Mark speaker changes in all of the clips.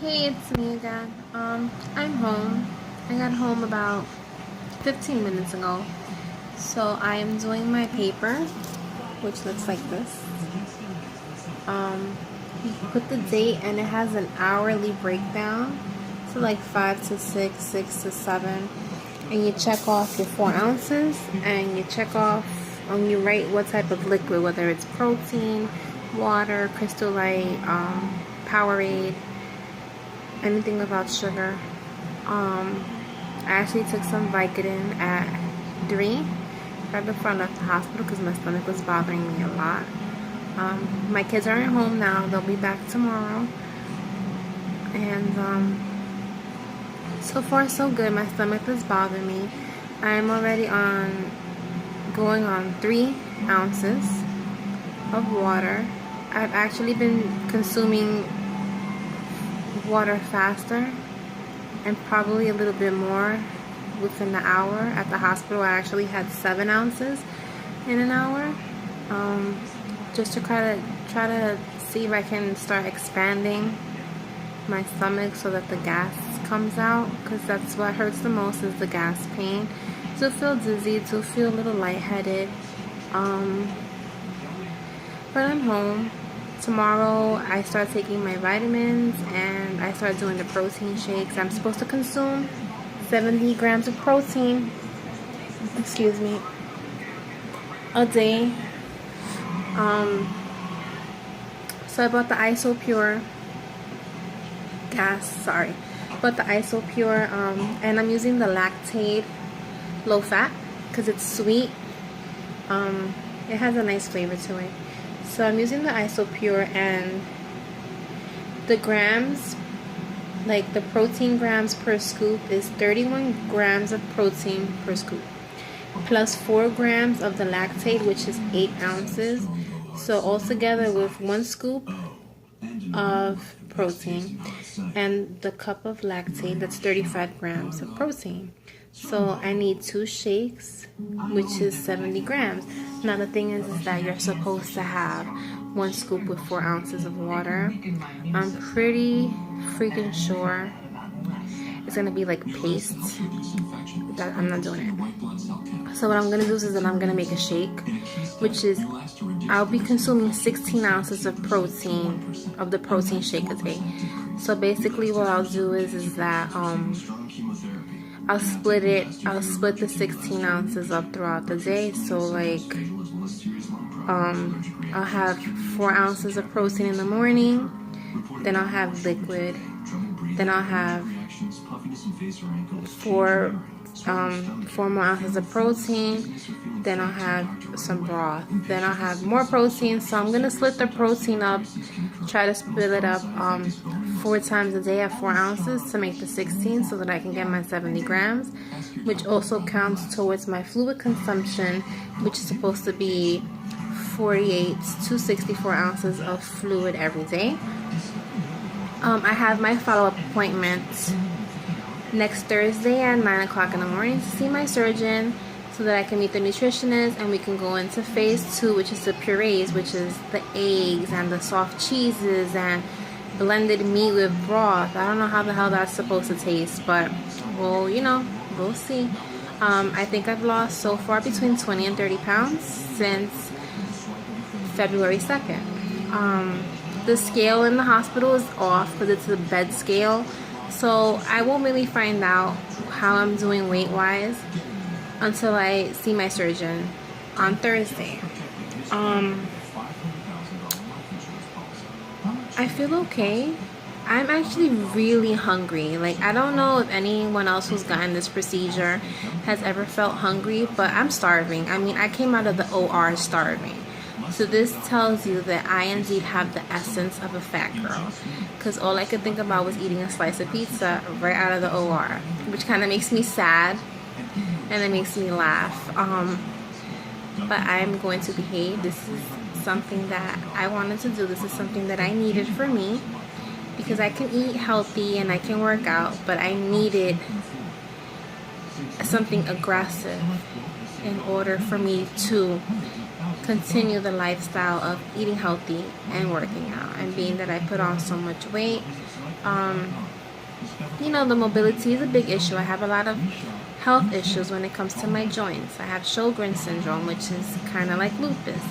Speaker 1: Hey, it's me again. I'm home. I got home about 15 minutes ago. So I am doing my paper, which looks like this. You put the date and it has an hourly breakdown. So like 5 to 6, 6 to 7. And you check off your 4 ounces and you check off, you write what type of liquid, whether it's protein, water, Crystal Light, Powerade, anything without sugar. I actually took some Vicodin at 3 right before I left the hospital because my stomach was bothering me a lot. My kids aren't home now. They'll be back tomorrow. And so far so good. My stomach is bothering me. I'm already going on 3 ounces of water. I've actually been consuming water faster and probably a little bit more within the hour. At the hospital I actually had 7 ounces in an hour, just to try to see if I can start expanding my stomach so that the gas comes out, because that's what hurts the most, is the gas pain. To feel dizzy, to feel a little lightheaded, but I'm home. Tomorrow I start taking my vitamins and I start doing the protein shakes. I'm supposed to consume 70 grams of protein, excuse me, a day. So I bought the Isopure Isopure, and I'm using the Lactaid low fat because it's sweet. It has a nice flavor to it. So I'm using the Isopure, and the grams, like the protein grams per scoop, is 31 grams of protein per scoop, plus 4 grams of the Lactaid, which is 8 ounces. So altogether, with 1 scoop of protein and the cup of Lactaid, that's 35 grams of protein. So I need 2 shakes, which is 70 grams. Now the thing is that you're supposed to have 1 scoop with 4 ounces of water. I'm pretty freaking sure it's gonna be like paste. That I'm not doing it. So what I'm gonna do is that I'm gonna make a shake, which is I'll be consuming 16 ounces of protein, of the protein shake a day. So basically what I'll do is that I'll split the 16 ounces up throughout the day. So like I'll have 4 ounces of protein in the morning, then I'll have liquid, then I'll have 4 more ounces of protein, then I'll have some broth, then I'll have more protein. So I'm gonna split the protein up, try to split it up 4 times a day at 4 ounces to make the 16, so that I can get my 70 grams, which also counts towards my fluid consumption, which is supposed to be 48 to 64 ounces of fluid every day. I have my follow-up appointment next Thursday at 9 o'clock in the morning to see my surgeon, so that I can meet the nutritionist and we can go into phase 2, which is the purees, which is the eggs and the soft cheeses and blended meat with broth. I don't know how the hell that's supposed to taste, but well, we'll see. I think I've lost so far between 20 and 30 pounds since February 2nd. The scale in the hospital is off because it's a bed scale, so I won't really find out how I'm doing weight-wise until I see my surgeon on Thursday. I feel okay. I'm actually really hungry. Like, I don't know if anyone else who's gotten this procedure has ever felt hungry, but I'm starving. I mean, I came out of the OR starving. So this tells you that I indeed have the essence of a fat girl, because all I could think about was eating a slice of pizza right out of the OR, which kind of makes me sad and it makes me laugh. But I'm going to behave. This is something that I wanted to do. This is something that I needed for me, because I can eat healthy and I can work out, but I needed something aggressive in order for me to continue the lifestyle of eating healthy and working out. And being that I put on so much weight, You know, the mobility is a big issue. I have a lot of health issues when it comes to my joints. I have Sjogren's syndrome, which is kind of like lupus.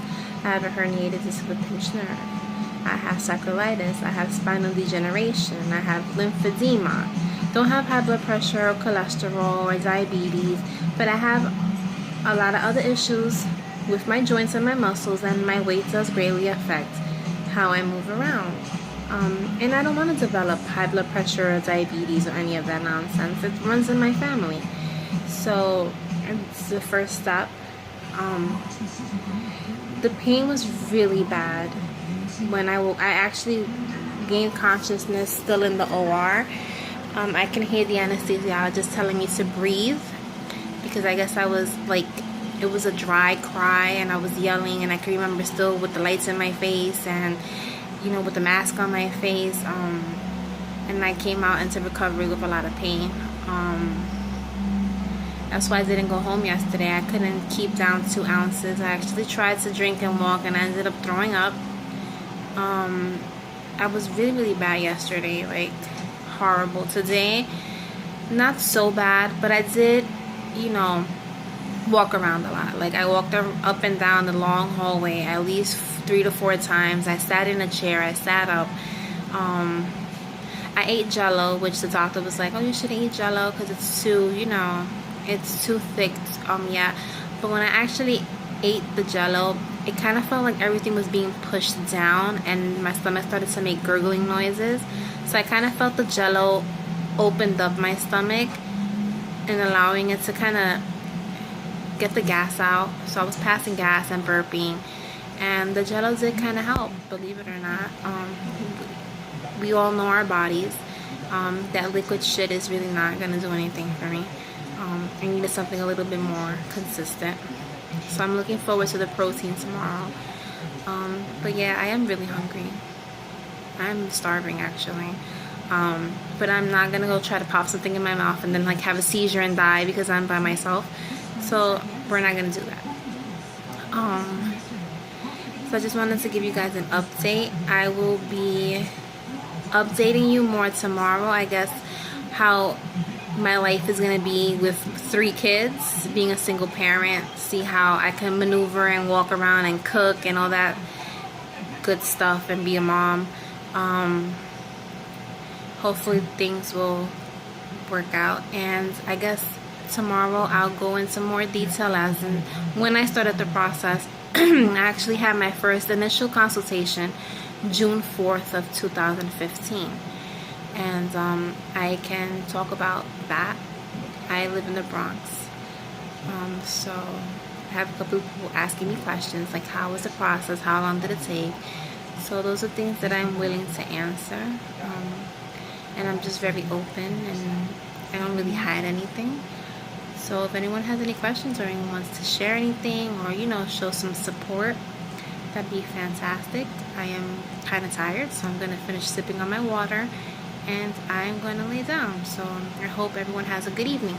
Speaker 1: I have a herniated disc of the pinched nerve. I have sacroiliitis. I have spinal degeneration. I have lymphedema. Don't have high blood pressure or cholesterol or diabetes, but I have a lot of other issues with my joints and my muscles, and my weight does greatly affect how I move around. And I don't want to develop high blood pressure or diabetes or any of that nonsense. It runs in my family. So it's the first step. The pain was really bad when I actually gained consciousness still in the OR. I can hear the anesthesiologist telling me to breathe, because I guess I was like, it was a dry cry and I was yelling, and I can remember still with the lights in my face and, you know, with the mask on my face, and I came out into recovery with a lot of pain. That's why I didn't go home yesterday. I couldn't keep down 2 ounces. I actually tried to drink and walk, and I ended up throwing up. I was really, really bad yesterday, like horrible. Today, not so bad, but I did, you know, walk around a lot. Like I walked up and down the long hallway at least 3 to 4 times. I sat in a chair. I sat up. I ate Jello, which the doctor was like, "Oh, you shouldn't eat Jello because it's too, you know, it's too thick." Yeah. But when I actually ate the Jello, it kind of felt like everything was being pushed down, and my stomach started to make gurgling noises. So I kind of felt the Jello opened up my stomach and allowing it to kind of get the gas out. So I was passing gas and burping, and the Jello did kind of help, believe it or not. We all know our bodies. That liquid shit is really not gonna do anything for me. I needed something a little bit more consistent. So I'm looking forward to the protein tomorrow. But yeah, I am really hungry. I'm starving actually. But I'm not gonna go try to pop something in my mouth and then like have a seizure and die because I'm by myself. So we're not gonna do that. So I just wanted to give you guys an update. I will be updating you more tomorrow, I guess, how my life is going to be with 3 kids, being a single parent, see how I can maneuver and walk around and cook and all that good stuff and be a mom. Hopefully things will work out, and I guess tomorrow I'll go into more detail as in when I started the process. I actually had my first initial consultation June 4th of 2015, and I can talk about that. I live in the Bronx, so I have a couple of people asking me questions like how was the process, how long did it take. So those are things that I'm willing to answer, and I'm just very open, and I don't really hide anything. So if anyone has any questions or anyone wants to share anything or, you know, show some support, that'd be fantastic. I am kind of tired, so I'm going to finish sipping on my water and I'm going to lay down. So I hope everyone has a good evening.